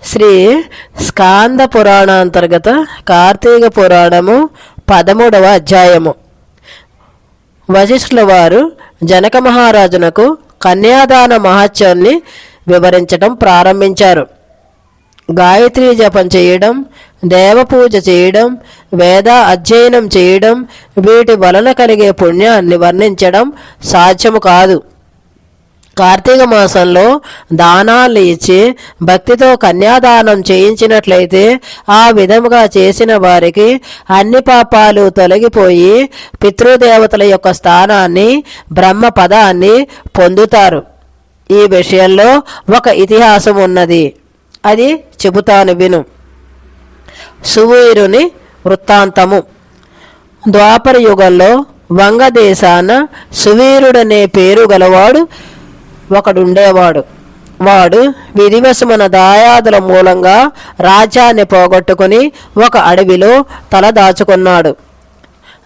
శ్రీ స్కాంద పురాణాంతర్గత కార్తీక పురాణము 13వ అధ్యాయము. వశిష్ఠుల వారు జనక మహారాజునకు కన్యాదాన మహత్యాన్ని వివరించడం ప్రారంభించారు. గాయత్రీ జపం చేయడం, దేవపూజ చేయడం, వేద అధ్యయనం చేయడం, వీటి వలన కలిగే పుణ్యాన్ని వర్ణించడం సాధ్యము కాదు. కార్తీక మాసంలో దానాలు ఇచ్చి భక్తితో కన్యాదానం చేయించినట్లయితే ఆ విధముగా చేసిన వారికి అన్ని పాపాలు తొలగిపోయి పితృదేవతల యొక్క స్థానాన్ని, బ్రహ్మ పదాన్ని పొందుతారు. ఈ విషయంలో ఒక ఇతిహాసం ఉన్నది, అది చెబుతాను విను. సువీరుని వృత్తాంతము. ద్వాపర యుగంలో వంగదేశాన సువీరుడనే పేరు గలవాడు ఒకడుండేవాడు. వాడు విధివశమున దాయాదుల మూలంగా రాజ్యాన్ని పోగొట్టుకుని ఒక అడవిలో తలదాచుకున్నాడు.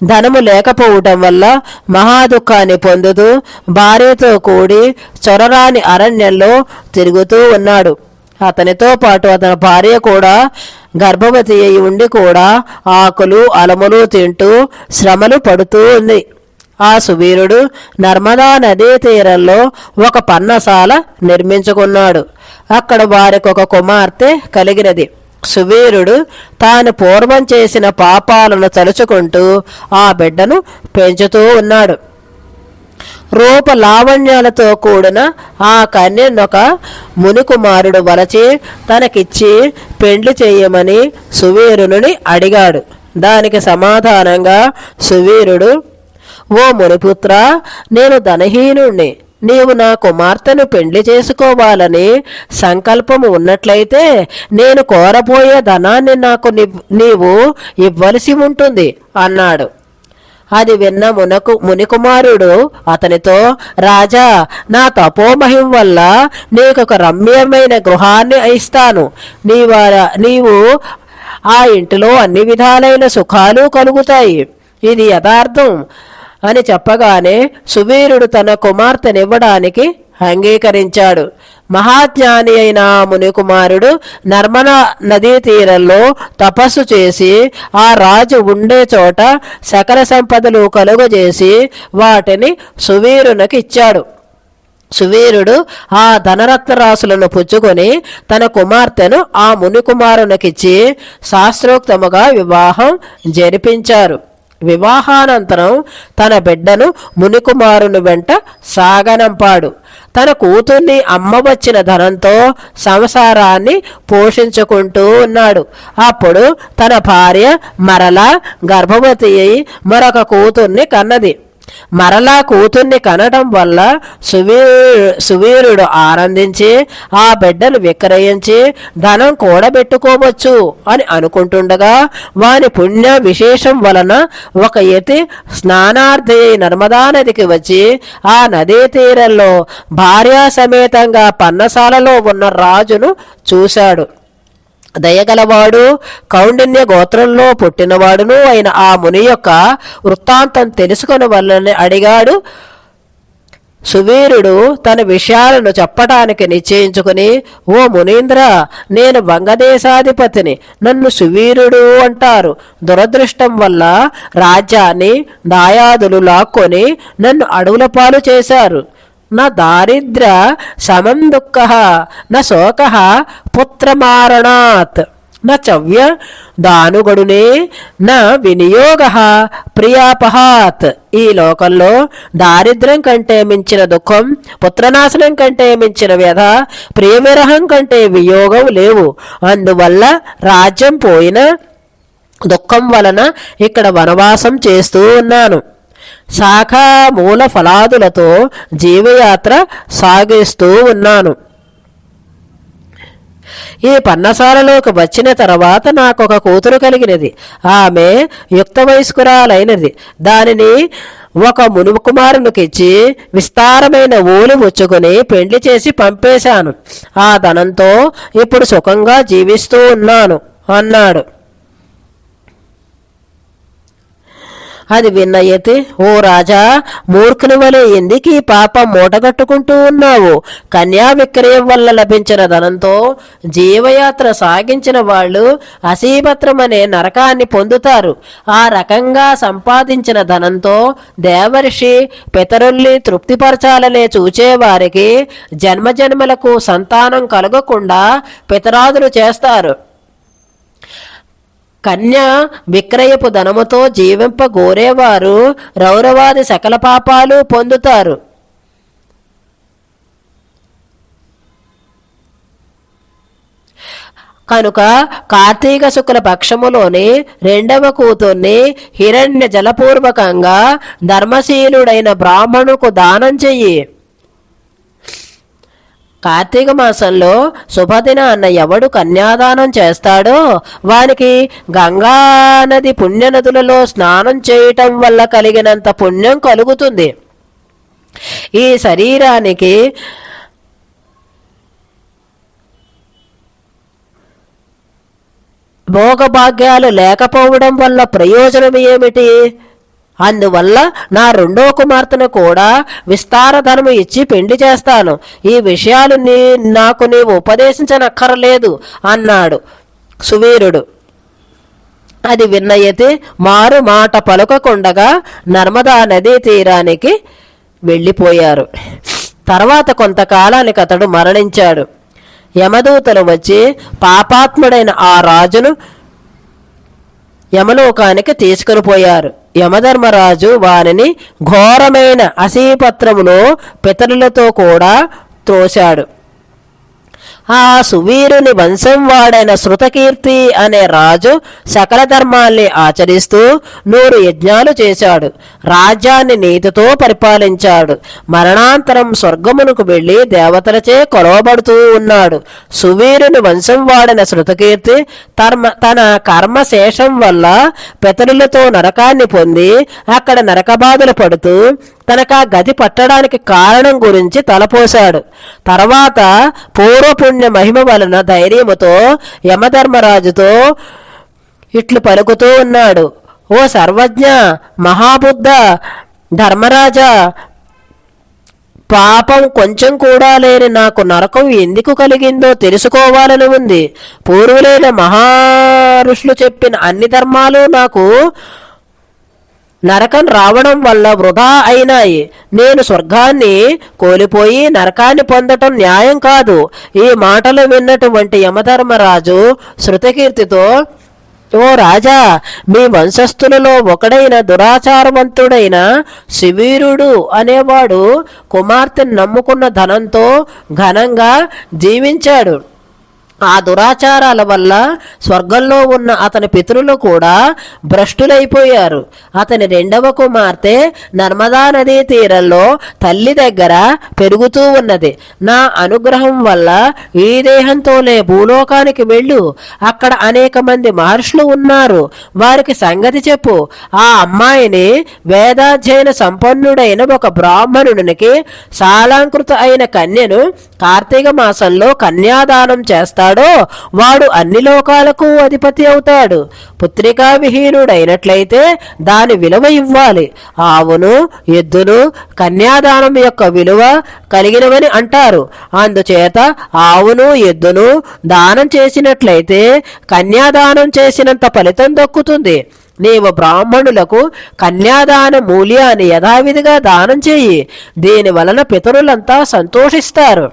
ధనము లేకపోవటం వల్ల మహాదుఖాన్ని పొందుతూ భార్యతో కూడి చొరరాని అరణ్యంలో తిరుగుతూ ఉన్నాడు. అతనితో పాటు అతని భార్య కూడా గర్భవతి అయి ఉండి కూడా ఆకులు అలములు తింటూ శ్రమలు పడుతూ ఉంది. ఆ సువీరుడు నర్మదా నదీ తీరంలో ఒక పన్నశాల నిర్మించుకున్నాడు. అక్కడ వారికి ఒక కుమార్తె కలిగినది. సువీరుడు తాను పూర్వం చేసిన పాపాలను తలుచుకుంటూ ఆ బిడ్డను పెంచుతూ ఉన్నాడు. రూప లావణ్యాలతో కూడిన ఆ కన్యనొక మునికుమారుడు వలచి తనకిచ్చి పెండ్లి చేయమని సువీరుని అడిగాడు. దానికి సమాధానంగా సువీరుడు, ఓ మునిపుత్ర, నేను ధనహీనుణ్ణి. నీవు నా కుమార్తెను పెండ్లి చేసుకోవాలని సంకల్పము ఉన్నట్లయితే నేను కోరబోయే ధనాన్ని నాకు నీవు ఇవ్వలసి ఉంటుంది అన్నాడు. అది విన్న మునికుమారుడు అతనితో, రాజా, నా తపోమహిం వల్ల నీకొక రమ్యమైన గృహాన్ని ఇస్తాను. నీవు ఆ ఇంటిలో అన్ని విధాలైన సుఖాలు కలుగుతాయి. ఇది యథార్థం అని చెప్పగానే సువీరుడు తన కుమార్తెనివ్వడానికి అంగీకరించాడు. మహాజ్ఞాని అయిన మునికుమారుడు నర్మదా నదీ తీరంలో తపస్సు చేసి ఆ రాజు ఉండే చోట సకల సంపదలు కలుగజేసి వాటిని సువీరునికి ఇచ్చాడు. సువీరుడు ఆ ధనరత్నరాశులను పుచ్చుకొని తన కుమార్తెను ఆ మునికుమారునికిచ్చి శాస్త్రోక్తముగా వివాహం జరిపించారు. వివాహానంతరం తన బిడ్డను మునికుమారుని వెంట సాగనంపాడు. తన కూతుర్ని అమ్మవచ్చిన ధనంతో సంసారాన్ని పోషించుకుంటూ ఉన్నాడు. అప్పుడు తన భార్య మరలా గర్భవతి అయి మరొక కూతుర్ని కన్నది. మరలా కూతుర్ని కనడం వల్ల సువీరుడు ఆనందించి ఆ బిడ్డను విక్రయించి ధనం కూడబెట్టుకోవచ్చు అని అనుకుంటుండగా వాని పుణ్య విశేషం వలన ఒక యతి స్నానార్థి నర్మదా నదికి వచ్చి ఆ నదీ తీరంలో భార్యా సమేతంగా పన్నశాలలో ఉన్న రాజును చూశాడు. దయగలవాడు, కౌండిన్య గోత్రంలో పుట్టినవాడును అయిన ఆ ముని యొక్క వృత్తాంతం తెలుసుకుని వల్లని అడిగాడు. సువీరుడు తన విషయాలను చెప్పటానికి నిశ్చయించుకుని, ఓ మునీంద్ర, నేను వంగదేశాధిపతిని. నన్ను సువీరుడు అంటారు. దురదృష్టం వల్ల రాజ్యాన్ని దాయాదులు లాక్కొని నన్ను అడవుల పాలు చేశారు. నా దారిద్ర్య సమం దుఃఖ నా శోక పుత్రమారణాత్ నా చవ్య దానుగడునే నా వినియోగ ప్రియాపహాత్. ఈ లోకంలో దారిద్ర్యం కంటే మించిన దుఃఖం, పుత్రనాశనం కంటే మించిన వ్యధ, ప్రియవిరహం కంటే వియోగం లేవు. అందువల్ల రాజ్యం పోయిన దుఃఖం వలన ఇక్కడ వనవాసం చేస్తూ ఉన్నాను. శాఖా మూల ఫలాదులతో జీవయాత్ర సాగిస్తూ ఉన్నాను. ఈ పన్నశాలలోకి వచ్చిన తర్వాత నాకొక కూతురు కలిగినది. ఆమె యుక్త వయస్కురాలైనది. దానిని ఒక మునికుమారునికిచ్చి విస్తారమైన ఊలు ముచ్చుకొని పెండ్లి చేసి పంపేశాను. ఆ ధనంతో ఇప్పుడు సుఖంగా జీవిస్తూ ఉన్నాను అన్నాడు. అది విన్న యతి, ఓ రాజా, మూర్ఖుని వలె ఎందుకు ఈ పాపం మూటగట్టుకుంటూ ఉన్నావు? కన్యా విక్రయం వల్ల లభించిన ధనంతో జీవయాత్ర సాగించిన వాళ్ళు అసీపత్రం అనే నరకాన్ని పొందుతారు. ఆ రకంగా సంపాదించిన ధనంతో దేవర్షి పితరుల్ని తృప్తిపరచాలనే చూచేవారికి జన్మజన్మలకు సంతానం కలగకుండా పితరాదులు చేస్తారు. కన్య విక్రయపు ధనముతో జీవింపగోరేవారు రౌరవాది సకల పాపాలు పొందుతారు. కనుక కార్తీక శుక్ల పక్షములోని రెండవ కూతుర్ని హిరణ్య జలపూర్వకంగా ధర్మశీలుడైన బ్రాహ్మణుకు దానం చెయ్యి. కార్తీక మాసంలో శుభదినాన్న ఎవడు కన్యాదానం చేస్తాడో వానికి గంగానది పుణ్యనదులలో స్నానం చేయటం వల్ల కలిగినంత పుణ్యం కలుగుతుంది. ఈ శరీరానికి భోగభాగ్యాలు లేకపోవడం వల్ల ప్రయోజనం ఏమిటి? అందువల్ల నా రెండో కుమార్తెను కూడా విస్తార ధనము ఇచ్చి పెండి చేస్తాను. ఈ విషయాలు నాకు నీవు ఉపదేశించనక్కరలేదు అన్నాడు సువీరుడు. అది విన్న యతి మారు మాట పలుకకుండగా నర్మదా నదీ తీరానికి వెళ్ళిపోయారు. తర్వాత కొంతకాలానికి అతడు మరణించాడు. యమదూతలు వచ్చి పాపాత్ముడైన ఆ రాజును యమలోకానికి తీసుకుని పోయారు. యమధర్మరాజు వారిని ఘోరమైన అసీపత్రములో పితరులతో కూడా త్రోశాడు. ఆ సువీరుని వంశం వాడైన శృతకీర్తి అనే రాజు సకల ధర్మాల్ని ఆచరిస్తూ 100 యజ్ఞాలు చేశాడు. రాజ్యాన్ని నీతితో పరిపాలించాడు. మరణాంతరం స్వర్గమునకు వెళ్లి దేవతలచే కొలవబడుతూ ఉన్నాడు. సువీరుని వంశం వాడిన శృతకీర్తి తన కర్మశేషం వల్ల పితరులతో నరకాన్ని పొంది అక్కడ నరకబాధలు పడుతూ తనకా గతి పట్టడానికి కారణం గురించి తలపోశాడు. తర్వాత పూర్వపుణ్య మహిమ వలన ధైర్యముతో యమధర్మరాజుతో ఇట్లు పలుకుతూ ఉన్నాడు. ఓ సర్వజ్ఞ, మహాబుద్ధ, ధర్మరాజా, పాపం కొంచెం కూడా లేని నాకు నరకం ఎందుకు కలిగిందో తెలుసుకోవాలని ఉంది. పూర్వులైన మహారుషులు చెప్పిన అన్ని ధర్మాలు నాకు నరకం రావడం వల్ల వృధా అయినాయి. నేను స్వర్గాన్ని కోల్పోయి నరకాన్ని పొందటం న్యాయం కాదు. ఈ మాటలు విన్నటువంటి యమధర్మరాజు శృతకీర్తితో, ఓ రాజా, మీ వంశస్థులలో ఒకడైన దురాచారవంతుడైన శివీరుడు అనేవాడు కుమార్తెను నమ్ముకున్న ధనంతో ఘనంగా జీవించాడు. ఆ దురాచారాల వల్ల స్వర్గంలో ఉన్న అతని పితరులు కూడా భ్రష్టులైపోయారు. అతని రెండవ కుమార్తె నర్మదా నదీ తీరంలో తల్లి దగ్గర పెరుగుతూ ఉన్నది. నా అనుగ్రహం వల్ల ఈ దేహంతోనే భూలోకానికి వెళ్ళు. అక్కడ అనేక మంది మహర్షులు ఉన్నారు. వారికి సంగతి చెప్పు. ఆ అమ్మాయిని వేదాధ్యయన సంపన్నుడైన ఒక బ్రాహ్మణునికి సాలాంకృత అయిన కన్యను కార్తీక మాసంలో కన్యాదానం చేస్తాడో వాడు అన్ని లోకాలకు అధిపతి అవుతాడు. పుత్రికా విహీనుడైనట్లయితే దాని విలువ ఇవ్వాలి. ఆవును, ఎద్దును కన్యాదానం యొక్క విలువ కలిగినవని అంటారు. అందుచేత ఆవును, ఎద్దును దానం చేసినట్లయితే కన్యాదానం చేసినంత ఫలితం దక్కుతుంది. నీవు బ్రాహ్మణులకు కన్యాదాన మూల్యాన్ని యథావిధిగా దానం చేయి. దీని వలన పితరులంతా సంతోషిస్తారు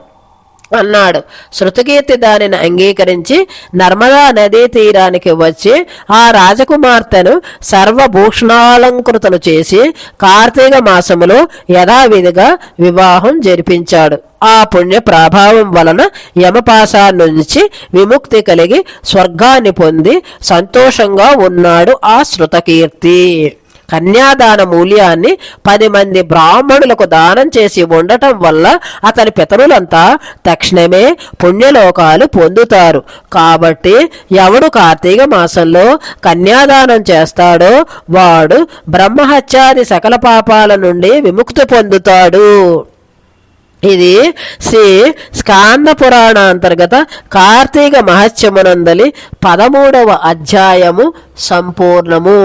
అన్నాడు. శృతకీర్తి దానిని అంగీకరించి నర్మదా నదీ తీరానికి వచ్చి ఆ రాజకుమార్తెను సర్వభూషణాలంకృతను చేసి కార్తీక మాసములో యథావిధిగా వివాహం జరిపించాడు. ఆ పుణ్య ప్రభావం వలన యమపాశా నుంచి విముక్తి కలిగి స్వర్గాన్ని పొంది సంతోషంగా ఉన్నాడు ఆ శృతకీర్తి. కన్యాదాన మూల్యాన్ని 10 మంది బ్రాహ్మణులకు దానం చేసి ఉండటం వల్ల అతని పితరులంతా తక్షణమే పుణ్యలోకాలు పొందుతారు. కాబట్టి ఎవడు కార్తీక మాసంలో కన్యాదానం చేస్తాడో వాడు బ్రహ్మహత్యాది సకల పాపాల నుండి విముక్తి పొందుతాడు. ఇది శ్రీ స్కాంద పురాణాంతర్గత కార్తీక మహత్యమునందలి 13వ అధ్యాయము సంపూర్ణము.